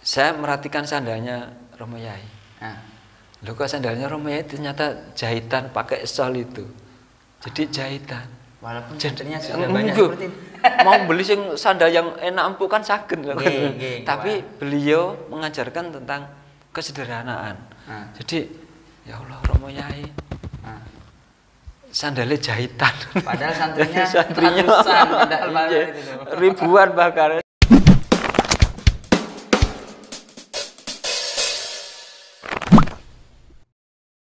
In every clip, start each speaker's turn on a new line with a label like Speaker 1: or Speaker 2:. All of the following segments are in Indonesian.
Speaker 1: Saya merhatikan sandalnya Romo Yai.
Speaker 2: Nah,
Speaker 1: Loh kok sandalnya Romo Yai ternyata jahitan pakai sol itu. Jadi jahitan.
Speaker 2: walaupun
Speaker 1: Jadi
Speaker 2: santrinya sudah banyak seperti itu.
Speaker 1: mau beli sandal yang enak empuk kan saged.
Speaker 2: Nggih,
Speaker 1: Tapi beliau mengajarkan tentang kesederhanaan.
Speaker 2: Nah.
Speaker 1: Jadi ya Allah Romo Yai
Speaker 2: Nah,
Speaker 1: sandalnya jahitan.
Speaker 2: padahal santrinya
Speaker 1: Santrinya
Speaker 2: ratusan, padahal
Speaker 1: iya,
Speaker 2: itu tuh.
Speaker 1: ribuan bahkan.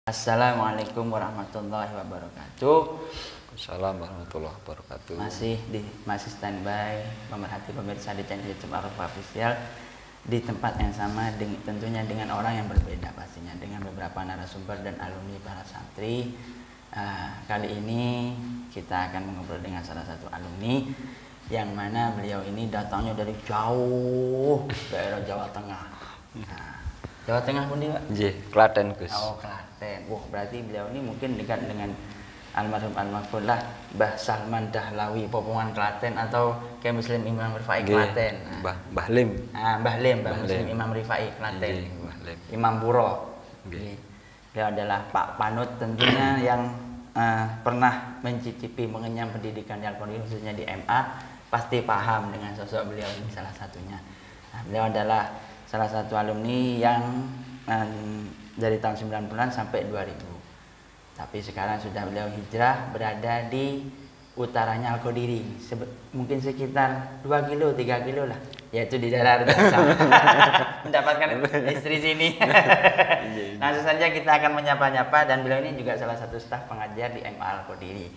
Speaker 2: Assalamualaikum warahmatullahi wabarakatuh.
Speaker 1: Assalamualaikum warahmatullahi wabarakatuh.
Speaker 2: Masih standby pemerhati pemirsa di channel YouTube Arafah Official di tempat yang sama tentunya dengan orang yang berbeda pastinya, dengan beberapa narasumber dan alumni para santri. Kali ini kita akan mengobrol dengan salah satu alumni yang mana beliau ini datangnya dari jauh daerah Jawa Tengah. Jawa Tengah pun dia, Pak?
Speaker 1: Nggih, Klaten, Gus.
Speaker 2: Oh, Klaten. Wah, berarti beliau ini mungkin dekat dengan almarhum almarhum lah Mbah Salman Dahlawi Popongan Klaten atau Kiai Muslim Imam Rifai Klaten.
Speaker 1: Mbah Lim.
Speaker 2: Mbah Lim, Mbah Muslim Imam Rifai Klaten.
Speaker 1: Mbah Lim.
Speaker 2: Imam Puro. Beliau adalah Pak Panut tentunya yang pernah mencicipi mengenyam pendidikan di Al-Qur'an khususnya di MA, pasti paham dengan sosok beliau ini salah satunya. Beliau adalah salah satu alumni yang dari tahun 90-an sampai 2000. Tapi sekarang sudah beliau hijrah berada di utaranya Al-Qadiri, mungkin sekitar 2 kilo, 3 kilo lah, yaitu di daerah Redasa. Mendapatkan istri sini. Langsung saja kita akan menyapa-nyapa, dan beliau ini juga salah satu staf pengajar di MA Al-Qadiri.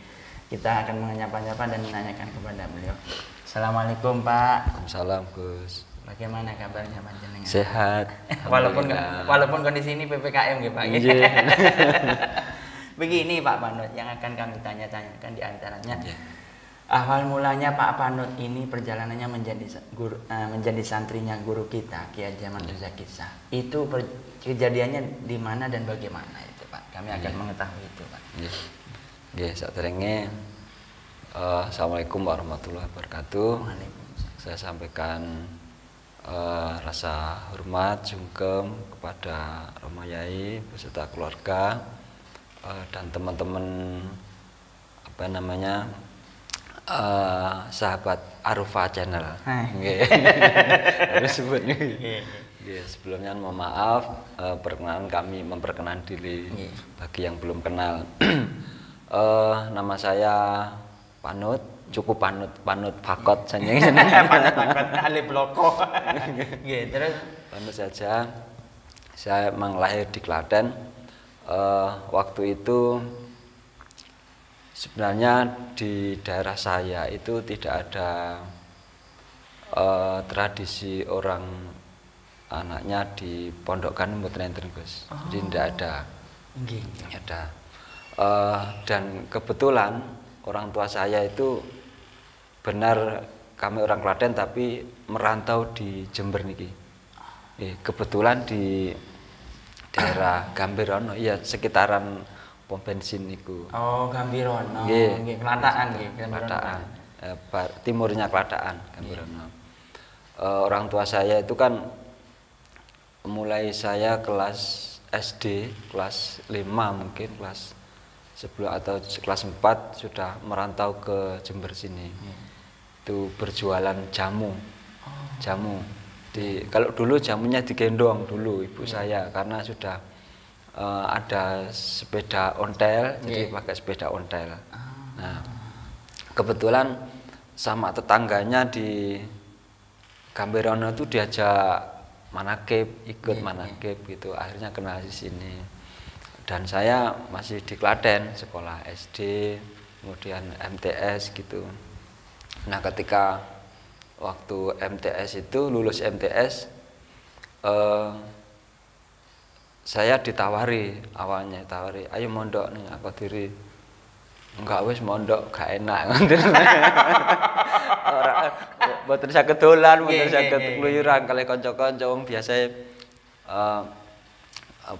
Speaker 2: Kita akan menyapa-nyapa dan menanyakan kepada beliau. Assalamualaikum, Pak.
Speaker 1: Waalaikumsalam, Gus.
Speaker 2: Bagaimana kabarnya panjenengan?
Speaker 1: Sehat.
Speaker 2: Walaupun kondisi ini PPKM gitu, Pak. Begini Pak Panut, yang akan kami tanya-tanyakan di antaranya. Awal mulanya Pak Panut ini perjalanannya menjadi santrinya guru kita Kiai Haji Ahmad Mirza Kisah. Itu kejadiannya di mana dan bagaimana itu, Pak? Kami akan mengetahui itu, Pak.
Speaker 1: Nggih, saderenge Assalamualaikum warahmatullahi wabarakatuh. Saya sampaikan rasa hormat sungkem kepada Romo Yai beserta keluarga dan teman-teman sahabat Arafah Channel. Harus sebut nih. Sebelumnya mohon maaf, perkenalan kami memperkenalkan diri bagi yang belum kenal. Nama saya Panut, cukup Panut Fakot saja.
Speaker 2: Panut alif loko. Terus
Speaker 1: Panut saja. Saya memang lahir di Klaten. Waktu itu sebenarnya di daerah saya itu tidak ada tradisi orang anaknya dipondokkan mboten enten, Gus. Jadi tidak ada. Tidak ada. Dan kebetulan orang tua saya itu benar kami orang Klaten tapi merantau di Jember niki. Kebetulan di daerah Gambirono, iya sekitaran pom bensin niku.
Speaker 2: Oh, Gambirono. Nggih, Klataan nggih,
Speaker 1: Klataan. Timurnya Klataan, Gambirono. Orang tua saya itu kan mulai saya kelas SD, kelas 5 mungkin, kelas 10 atau kelas 4 sudah merantau ke Jember sini. Itu berjualan jamu. Jamu. Kalau dulu jamunya digendong dulu ibu saya karena sudah ada sepeda ontel, jadi pakai sepeda ontel. Nah, kebetulan sama tetangganya di Gambirono itu diajak manakib, ikut manakib gitu. Akhirnya kenal di sini. Dan saya masih di Klaten, sekolah SD, kemudian MTS gitu. Nah, ketika waktu MTS itu lulus MTS, saya awalnya ditawari, ayo mondok nih aku diri. Enggak wis mondok gak enak. Ora mboten saged dolan, mboten saged kluyuran kali kanca-kanca wong biasa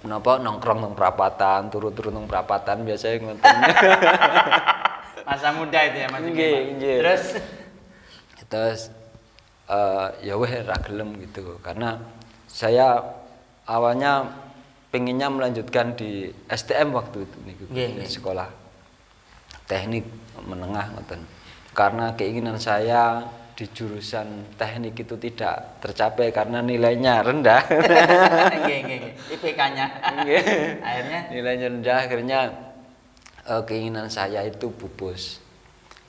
Speaker 1: nongkrong nang perapatan, turu-turu nang perapatan biasanya ngoten.
Speaker 2: Masa muda itu ya, Mas.
Speaker 1: Nggih.
Speaker 2: Terus
Speaker 1: ya weh ra gelem gitu karena saya awalnya pengennya melanjutkan di STM waktu itu niku, sekolah teknik menengah ngoten. Karena keinginan saya di jurusan teknik itu tidak tercapai karena nilainya rendah.
Speaker 2: IPK-nya. Akhirnya
Speaker 1: nilainya rendah, akhirnya keinginan saya itu pupus.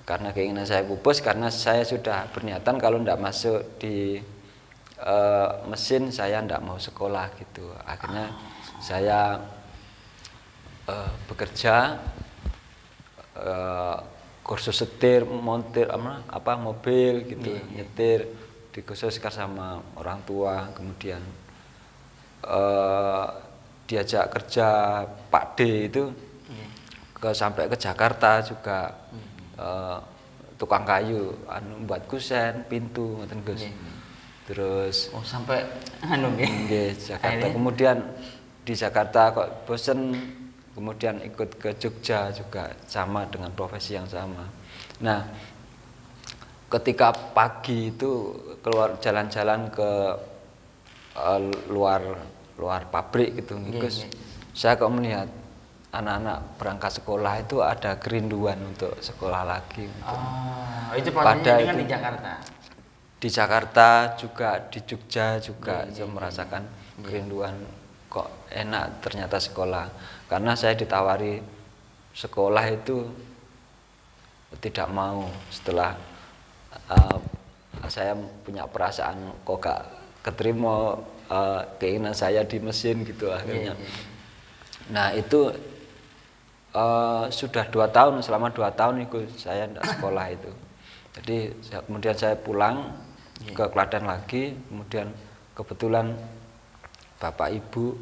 Speaker 1: Karena keinginan saya pupus karena saya sudah berniatan kalau tidak masuk di mesin saya tidak mau sekolah gitu. Akhirnya saya bekerja, kursus setir, montir mobil gitu, nyetir dikhususkan sama orang tua. Kemudian diajak kerja Pak D itu sampai ke Jakarta juga, tukang kayu, buat kusen, pintu, ngoten Gus. Terus
Speaker 2: sampai nggih
Speaker 1: Jakarta. Kemudian di Jakarta kok bosen, kemudian ikut ke Jogja juga sama dengan profesi yang sama. Nah, ketika pagi itu keluar jalan-jalan ke luar pabrik gitu, Gus. Saya kok melihat anak-anak berangkat sekolah itu ada kerinduan untuk sekolah lagi.
Speaker 2: Itu posisinya di Jakarta.
Speaker 1: Di Jakarta juga, di Jogja juga saya merasakan kerinduan, kok enak ternyata sekolah. Karena saya ditawari sekolah itu tidak mau. Setelah saya punya perasaan kok gak keterima keinginan saya di mesin gitu akhirnya. Nah itu sudah 2 tahun, selama 2 tahun itu saya tidak sekolah itu. Jadi kemudian saya pulang ke Klaten lagi, kemudian kebetulan bapak ibu,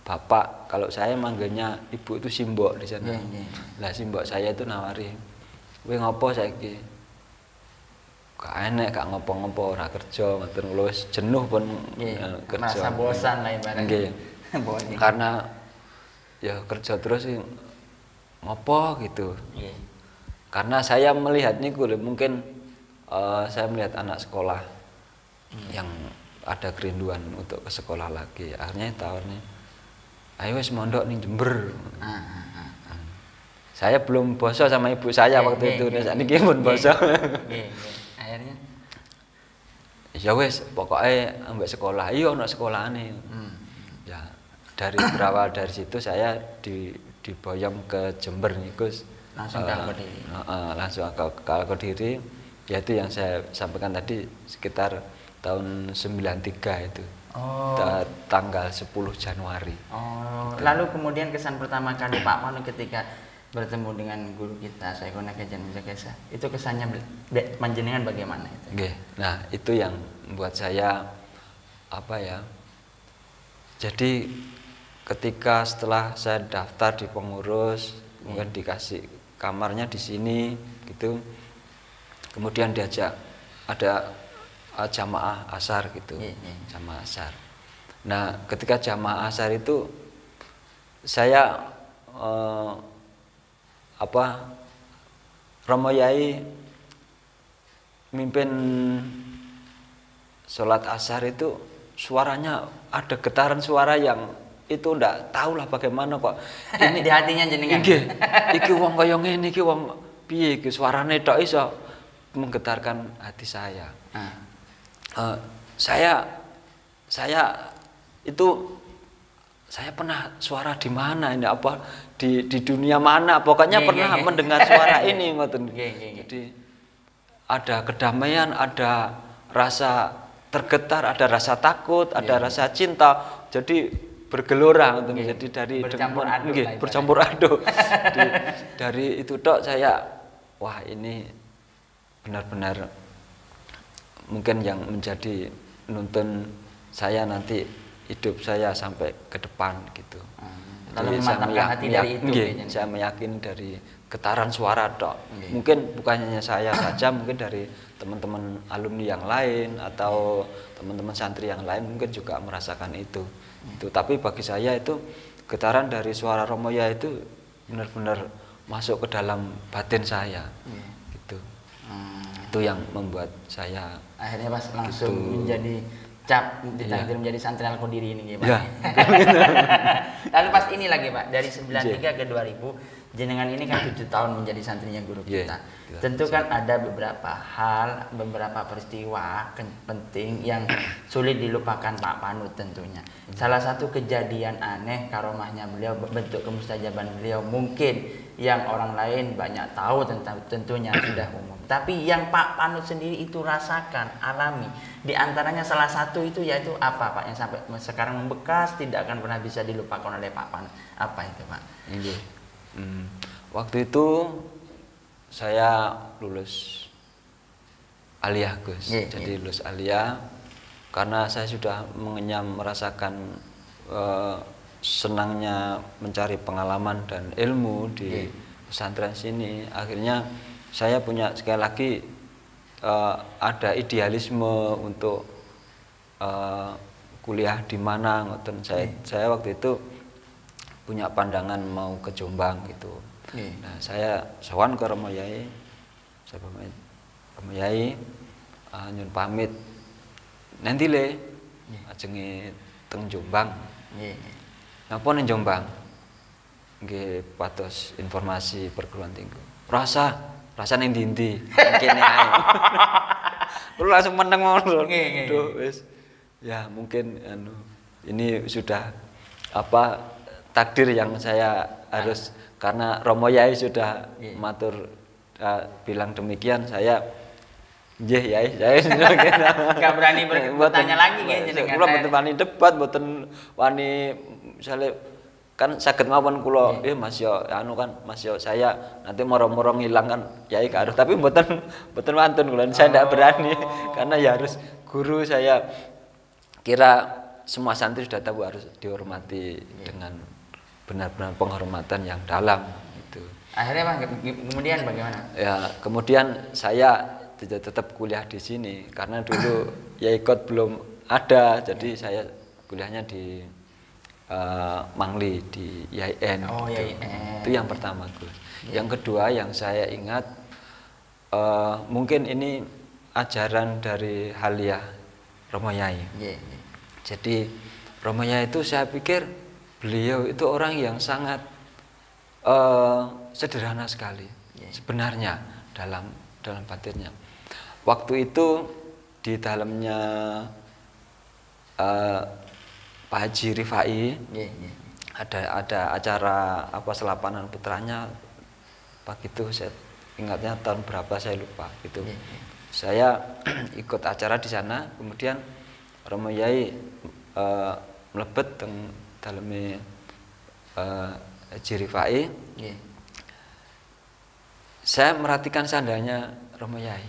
Speaker 1: bapak kalau saya manggilnya ibu itu simbok di sana. Lah simbok saya itu nawari, "Kowe ngopo saiki?" Gak enek, gak ngopo-ngopo, ora kerja, ngoten lho, jenuh pun kerja.
Speaker 2: Merasa bosan lah ibaratnya.
Speaker 1: Karena ya kerja terus sih ngopo gitu. Karena saya melihat niku mungkin saya melihat anak sekolah yang ada kerinduan untuk ke sekolah lagi. Akhirnya tawarnya, "Ayo wis mondok ning Jember." Saya belum boso sama ibu saya waktu itu, niki pun boso.
Speaker 2: Akhirnya
Speaker 1: ya wis pokoknya ambek sekolah, iya ono sekolahane. Ya dari berawal dari situ saya diboyong ke Jember niku
Speaker 2: langsung ke Kediri.
Speaker 1: Langsung ke Kediri, yaitu yang saya sampaikan tadi sekitar tahun 93 itu. Tanggal 10 Januari.
Speaker 2: Lalu kemudian kesan pertama kali Pak Manu ketika bertemu dengan guru kita Syekhona Kejan Misakesa, itu kesannya panjenengan bagaimana itu?
Speaker 1: Nah itu yang membuat saya jadi ketika setelah saya daftar di pengurus, kemudian dikasih kamarnya di sini gitu, kemudian diajak ada jamaah asar gitu, jamaah asar. Nah ketika jamaah asar itu saya Romo Yai mimpin sholat asar itu suaranya ada getaran suara yang itu ndak tahu lah bagaimana kok
Speaker 2: ini di hatinya jenengan.
Speaker 1: Iki wong kaya ngene iki wong piye iki suarane tok iso menggetarkan hati saya. Saya pernah suara di mana ini di dunia mana pokoknya pernah mendengar suara ini ngoten. Jadi ada kedamaian, ada rasa tergetar, ada rasa takut, ada rasa cinta. Jadi bergelora ngoten. Jadi dari bercampur aduk. Dari itu tok saya wah ini benar-benar mungkin yang menjadi nuntun saya nanti hidup saya sampai ke depan gitu.
Speaker 2: Lalu memantapkan hati dari itu.
Speaker 1: Saya meyakini dari getaran suara tok. Mungkin bukan hanya saya saja, mungkin dari teman-teman alumni yang lain atau teman-teman santri yang lain mungkin juga merasakan itu. Tapi bagi saya itu getaran dari suara Romoya itu benar-benar masuk ke dalam batin saya. Gitu. Itu yang membuat saya
Speaker 2: akhirnya pas langsung menjadi cap ditakdir menjadi santri Al-Qadiri ini Pak.
Speaker 1: Ya.
Speaker 2: Lalu pas ini lagi Pak, dari 93 ke 2000 jenengan ini kan 7 tahun menjadi santrinya guru kita. Tentu kan ada beberapa hal, beberapa peristiwa penting yang sulit dilupakan Pak Panut tentunya. Salah satu kejadian aneh karomahnya beliau, bentuk kemustajaban beliau mungkin yang orang lain banyak tahu tentang, tentunya sudah umum. Tapi yang Pak Panut sendiri itu rasakan, alami. Di antaranya salah satu itu yaitu apa Pak yang sampai sekarang membekas tidak akan pernah bisa dilupakan oleh Pak Panut. Apa itu Pak?
Speaker 1: Waktu itu saya lulus aliyah Gus. Jadi lulus aliyah karena saya sudah merasakan senangnya mencari pengalaman dan ilmu di pesantren sini. Akhirnya saya punya sekali lagi ada idealisme untuk kuliah di mana. Saya waktu itu punya pandangan mau ke Jombang gitu. Nah, saya sowan ke Romo Yai, Romo Yai nyun pamit nanti le ajenge teng Jombang. Napa ning Jombang? Nggih patos informasi perguruan tinggi. Rasa ning ndi-ndi kene ae. Lu langsung meneng ngono. Duh wis. Ya mungkin ini sudah apa takdir yang saya harus, karena Romo Yai sudah matur bilang demikian, saya nggih Yai, saya
Speaker 2: enggak berani bertanya lagi kayaknya dengan
Speaker 1: kula mboten wani debat, mboten wani misale kan saged mawon kula Mas yo anu kan Mas yo saya nanti moro-moro ngilang kan Yai karo, tapi mboten wantun kula, saya ndak berani karena ya harus guru. Saya kira semua santri sudah tahu harus dihormati dengan benar-benar penghormatan yang dalam itu.
Speaker 2: Akhirnya Pak, kemudian bagaimana?
Speaker 1: Ya, kemudian saya tetap kuliah di sini karena dulu Yaikot belum ada, jadi saya kuliahnya di Mangli di YIN.
Speaker 2: Oh,
Speaker 1: gitu.
Speaker 2: YIN.
Speaker 1: Itu yang pertama Gus. Yang kedua yang saya ingat mungkin ini ajaran dari Haliyah Romo Yai. Jadi Romo Yai itu saya pikir beliau itu orang yang sangat sederhana sekali sebenarnya dalam batinnya. Waktu itu di dalamnya Pak Haji Rifai ada acara apa selapanan putranya pagi itu, saya ingatnya tahun berapa saya lupa gitu. Saya ikut acara di sana, kemudian Romo Yai mlebet dalamnya Haji Rifai. Saya merhatikan sandalnya Romo Yai.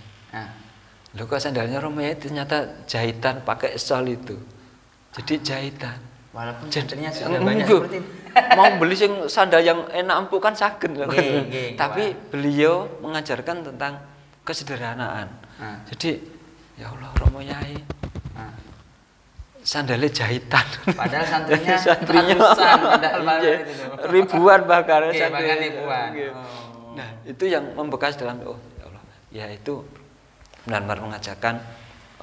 Speaker 1: Loh kok sandalnya Romo Yai ternyata jahitan pakai sol itu. Jadi jahitan.
Speaker 2: Walaupun santrinya sudah banyak seperti itu.
Speaker 1: Mau beli sandal yang enak empuk kan saged. Tapi beliau mengajarkan tentang kesederhanaan. Jadi ya Allah Romo Yai sandalnya jahitan.
Speaker 2: Padahal santrinya ratusan,
Speaker 1: ribuan bahkan.
Speaker 2: Bahkan ribuan.
Speaker 1: Nah itu yang membekas dalam ya Allah. Ya itu benar-benar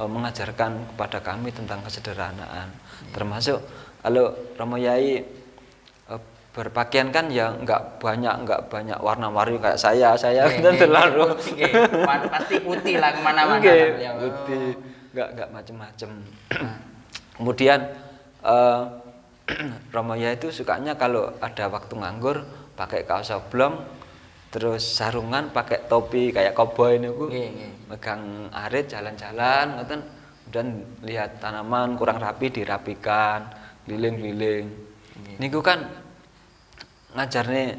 Speaker 1: mengajarkan kepada kami tentang kesederhanaan. Termasuk kalau Romo Yai berpakaian kan ya nggak banyak warna-warni kayak saya kan terlalu
Speaker 2: pasti putih lah kemana-mana.
Speaker 1: Putih, nggak macem-macem. Kemudian Romo Yai itu sukanya kalau ada waktu nganggur pakai kaos oblong, terus sarungan, pakai topi kayak koboi niku, megang arit jalan-jalan, ngoten, kemudian lihat tanaman kurang rapi dirapikan, keliling-keliling. Niku kan ngajarnya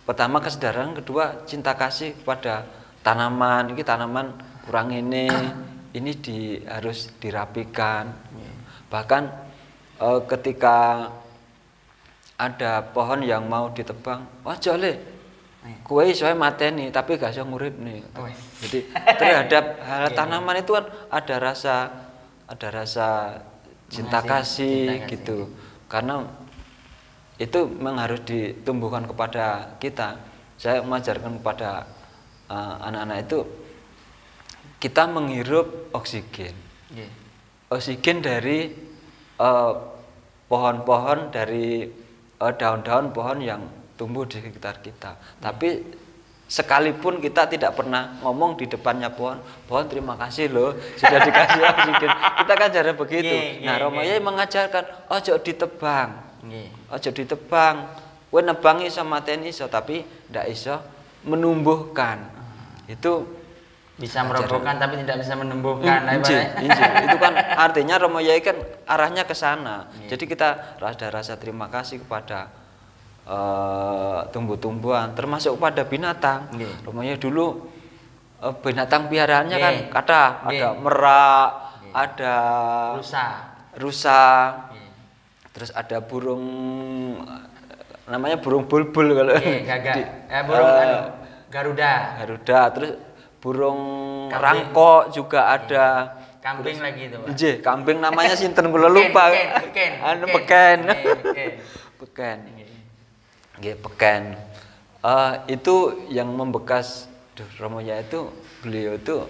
Speaker 1: pertama kesadaran, kedua cinta kasih kepada tanaman. Ini tanaman kurang ini harus dirapikan. Bahkan ketika ada pohon yang mau ditebang, wajar le, kue soalnya mateni tapi gak iso ngurip nih. Jadi terhadap hal tanaman itu kan ada rasa cinta kasih gitu. Karena itu memang harus ditumbuhkan kepada kita. Saya mengajarkan kepada anak-anak itu kita menghirup oksigen. oksigen dari pohon-pohon, dari daun-daun pohon yang tumbuh di sekitar kita. Tapi sekalipun kita tidak pernah ngomong di depannya pohon terima kasih loh sudah dikasih oksigen. Kita kan cara begitu. Nah, Romo Yai mengajarkan ojo ditebang. Ojo ditebang. Kowe nebang iso mateni iso, tapi ndak iso menumbuhkan. Itu
Speaker 2: bisa merobohkan tapi tidak bisa menumbuhkan.
Speaker 1: Itu kan artinya Romo Yai kan arahnya ke sana. Jadi kita ada rasa terima kasih kepada tumbuh-tumbuhan, termasuk pada binatang. Romo Yai dulu binatang piaraannya kan ada merak, ada rusa, terus ada burung namanya burung bulbul kalau
Speaker 2: burung Garuda,
Speaker 1: terus burung rangkok juga ada.
Speaker 2: Kambing lagi itu, Pak.
Speaker 1: Nggih, kambing namanya sinten kula lupa. Peken. Nggih, peken. Itu yang membekas Romo Yai itu, beliau itu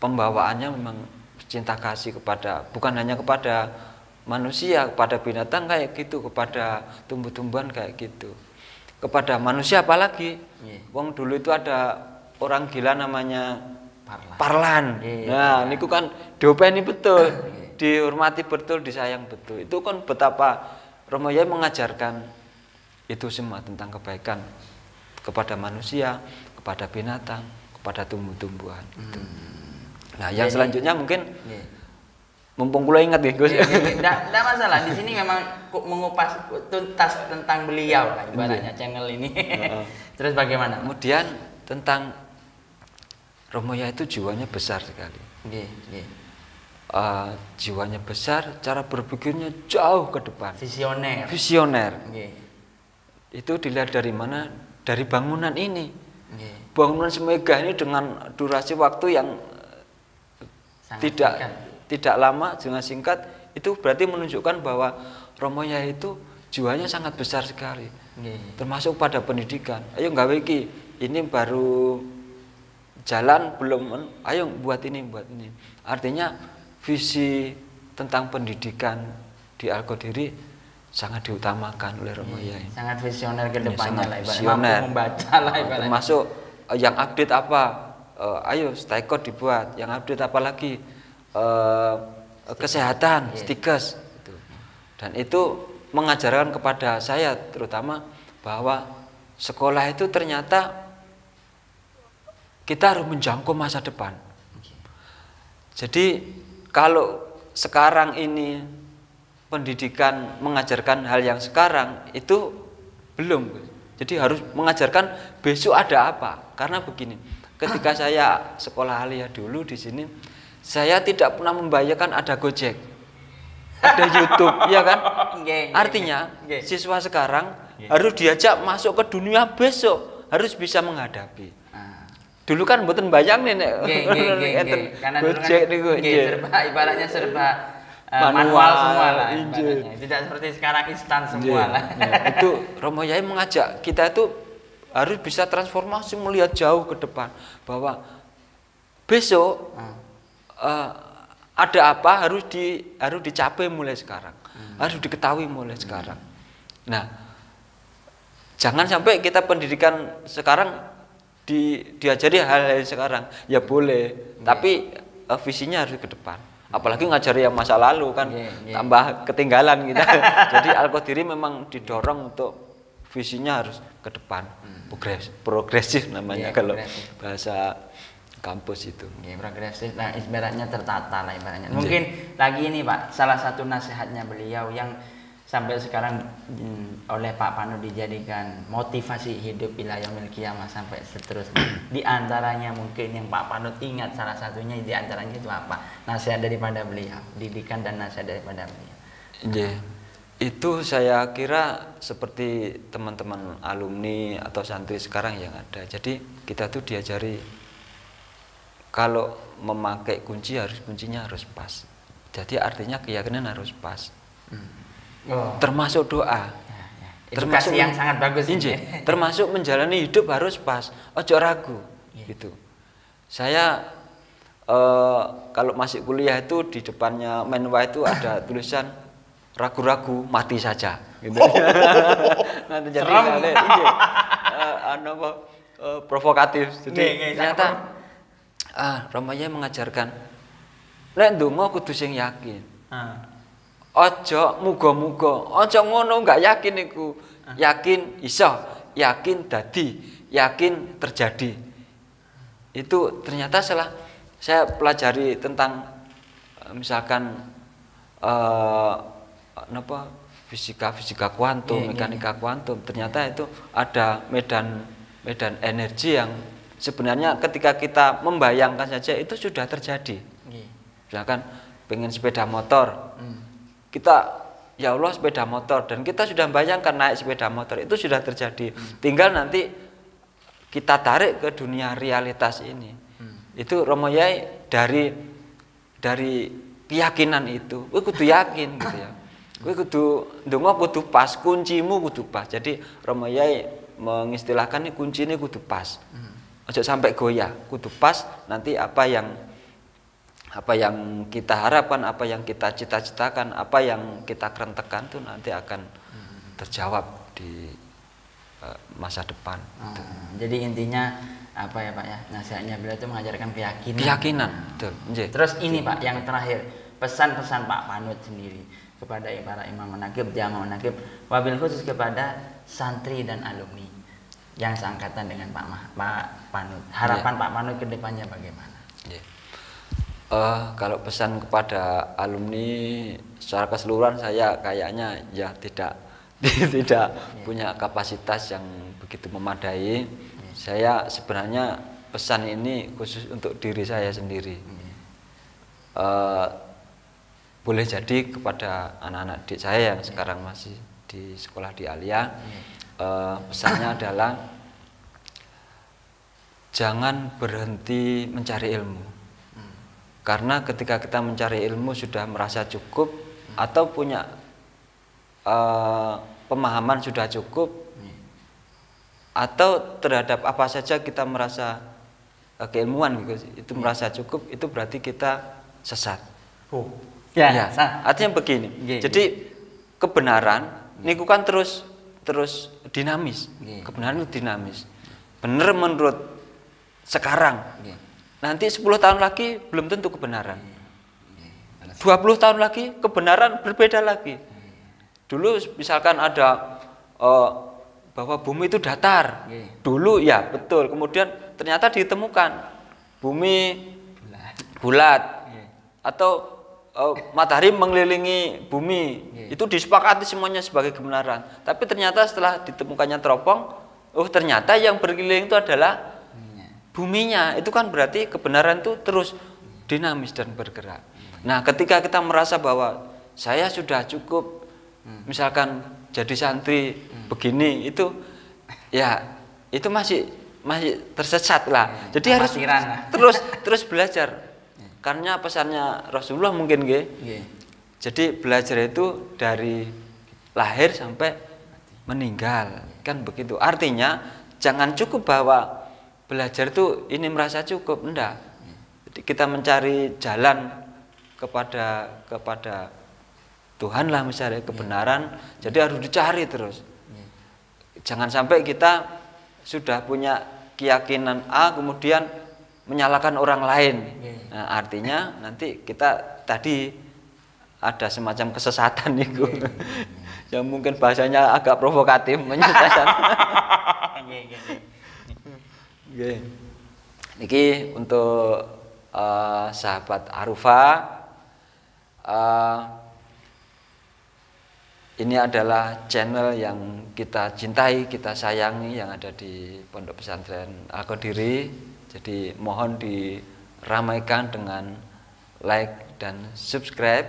Speaker 1: pembawaannya memang cinta kasih kepada, bukan hanya kepada manusia, kepada binatang kayak gitu, kepada tumbuh-tumbuhan kayak gitu. Kepada manusia apalagi. Wong dulu itu ada orang gila namanya Parlan. Nah, niku kan diopeni betul, dihormati betul, disayang betul. Itu kan betapa Romo Yai mengajarkan itu semua tentang kebaikan kepada manusia, kepada binatang, kepada tumbuh-tumbuhan. Nah, yang selanjutnya mungkin mumpung kula ingat ya, Gus.
Speaker 2: Enggak masalah. Di sini memang mengupas tuntas tentang beliau lah ibaratnya channel ini. Terus bagaimana?
Speaker 1: Kemudian tentang Romo Yai itu jiwanya besar sekali. Jiwanya besar, cara berpikirnya jauh ke depan. Visioner. Itu dilihat dari mana? Dari bangunan ini. Bangunan semegah ini dengan durasi waktu yang tidak lama, dengan singkat, itu berarti menunjukkan bahwa Romo Yai itu jiwanya sangat besar sekali. Termasuk pada pendidikan. Ayo nggawe iki, ini baru jalan belum, ayo buat ini. Artinya visi tentang pendidikan di Al-Qadiri sangat diutamakan oleh Romo Yai.
Speaker 2: Sangat visioner ke depannya lah ibaratnya. Mampu membaca lah ibaratnya.
Speaker 1: Termasuk yang update apa? Ayo stikot dibuat. Yang update apa lagi? Kesehatan, stikes gitu. Dan itu mengajarkan kepada saya terutama bahwa sekolah itu ternyata kita harus menjangkau masa depan. Jadi kalau sekarang ini pendidikan mengajarkan hal yang sekarang itu belum. Jadi harus mengajarkan besok ada apa. Karena begini, ketika saya sekolah aliyah dulu di sini, saya tidak pernah membayangkan ada Gojek, ada YouTube, ya kan? Artinya siswa sekarang harus diajak masuk ke dunia besok, harus bisa menghadapi. Dulu kan mboten bayang nih
Speaker 2: karena Gojek niku ibaratnya serba manual semua lah. Tidak seperti sekarang instan semua lah.
Speaker 1: Itu Romo Yai mengajak kita itu harus bisa transformasi, melihat jauh ke depan bahwa besok ada apa harus dicapai mulai sekarang, harus diketahui mulai sekarang. Nah, jangan sampai kita pendidikan sekarang diajari hal-hal sekarang, ya boleh, tapi visinya harus ke depan. Apalagi ngajari yang masa lalu kan tambah ketinggalan kita. Jadi Al-Qadiri memang didorong untuk visinya harus ke depan, progresif namanya kalau bahasa kampus itu.
Speaker 2: Progresif, nah ibaratnya tertata lah ibaratnya. Mungkin lagi ini Pak, salah satu nasihatnya beliau yang sampai sekarang oleh Pak Panut dijadikan motivasi hidup ila yaumil qiyamah sampai seterusnya. Di antaranya mungkin yang Pak Panut ingat salah satunya di antaranya itu apa? Nasihat daripada beliau, didikan dan nasihat daripada beliau.
Speaker 1: Itu saya kira seperti teman-teman alumni atau santri sekarang yang ada. Jadi kita tuh diajari kalau memakai kuncinya harus pas. Jadi artinya keyakinan harus pas. Termasuk doa.
Speaker 2: Termasuk yang sangat bagus ini.
Speaker 1: Termasuk menjalani hidup harus pas. Ojo ragu gitu. Saya kalau masih kuliah itu di depannya menwa itu ada tulisan ragu-ragu mati saja gitu. Nanti jadi provokatif. Jadi ternyata Romoyo mengajarkan nek ndonga kudu sing yakin. Ojo muga-muga, ojo ngono nggak yakin iku. Yakin iso, yakin dadi, yakin terjadi. Itu ternyata saya pelajari tentang misalkan fisika kuantum, mekanika kuantum. Ternyata itu ada medan energi yang sebenarnya ketika kita membayangkan saja itu sudah terjadi. Misalkan pengen sepeda motor, kita ya Allah sepeda motor, dan kita sudah membayangkan naik sepeda motor itu sudah terjadi. Tinggal nanti kita tarik ke dunia realitas ini. Itu Romoyo dari keyakinan itu, kowe kudu yakin gitu ya. Kowe kudu ndonga kudu pas, kuncimu kudu pas. Jadi Romoyo mengistilahkan ini kunci ini kudu pas. Ojo sampai goyah, kudu pas. Nanti apa yang kita harapkan, apa yang kita cita-citakan, apa yang kita kerentekan itu nanti akan terjawab di masa depan.
Speaker 2: Jadi intinya apa ya Pak ya, nasihatnya beliau itu mengajarkan keyakinan.
Speaker 1: Keyakinan, betul.
Speaker 2: Terus ini Pak, yang terakhir pesan-pesan Pak Panut sendiri kepada para imam manaqib, jamaah manaqib, wabil khusus kepada santri dan alumni yang seangkatan dengan Pak Panut. Harapan Pak Panut ke depannya bagaimana?
Speaker 1: Kalau pesan kepada alumni secara keseluruhan, saya kayaknya ya tidak punya kapasitas yang begitu memadai. Saya sebenarnya pesan ini khusus untuk diri saya sendiri. Boleh jadi kepada anak-anak adik saya yang sekarang masih di sekolah di Alia, pesannya adalah jangan berhenti mencari ilmu. Karena ketika kita mencari ilmu sudah merasa cukup atau punya pemahaman sudah cukup, atau terhadap apa saja kita merasa keilmuan gitu, itu merasa cukup, itu berarti kita sesat. Ya, artinya begini. Jadi kebenaran niku kan terus dinamis. Kebenaran itu dinamis. Benar menurut sekarang. Nanti 10 tahun lagi belum tentu kebenaran. 20 tahun lagi kebenaran berbeda lagi. Dulu misalkan ada bahwa bumi itu datar. Dulu ya betul. Kemudian ternyata ditemukan bumi bulat atau matahari mengelilingi bumi. Itu disepakati semuanya sebagai kebenaran. Tapi ternyata setelah ditemukannya teropong, ternyata yang berkeliling itu adalah buminya. Itu kan berarti kebenaran itu terus dinamis dan bergerak. Nah, ketika kita merasa bahwa saya sudah cukup, misalkan jadi santri begini, itu ya itu masih tersesat lah. Jadi harus terus belajar. Karena pesannya Rasulullah mungkin jadi belajar itu dari lahir sampai meninggal, kan begitu. Artinya jangan cukup bahwa belajar itu ini merasa cukup, enggak. Jadi kita mencari jalan kepada Tuhan lah, misalnya kebenaran. Jadi harus dicari terus. Jangan sampai kita sudah punya keyakinan A kemudian menyalahkan orang lain. Nah, artinya nanti kita tadi ada semacam kesesatan itu. Yang mungkin bahasanya agak provokatif, menyesatkan. Niki untuk sahabat Arufa, ini adalah channel yang kita cintai, kita sayangi, yang ada di Pondok Pesantren Al-Qadiri. Jadi mohon diramaikan dengan like dan subscribe.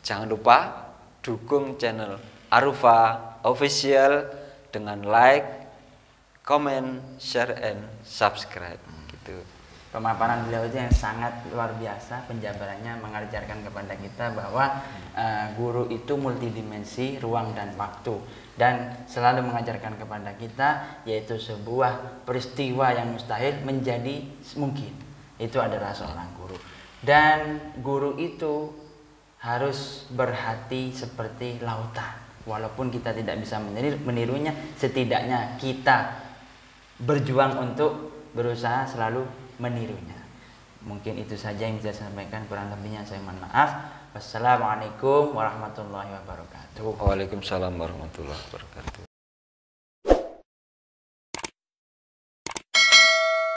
Speaker 1: Jangan lupa dukung channel Arufa Official dengan like, comment, share, and subscribe gitu.
Speaker 2: Pemaparan beliau itu yang sangat luar biasa, penjabarannya mengajarkan kepada kita bahwa guru itu multidimensi ruang dan waktu, dan selalu mengajarkan kepada kita yaitu sebuah peristiwa yang mustahil menjadi mungkin. itu adalah seorang guru. Dan guru itu harus berhati seperti lautan. Walaupun kita tidak bisa menirunya, setidaknya kita berjuang untuk berusaha selalu menirunya. Mungkin itu saja yang bisa saya sampaikan, kurang lebihnya saya mohon maaf. Wassalamualaikum warahmatullahi wabarakatuh.
Speaker 1: Waalaikumsalam warahmatullahi wabarakatuh.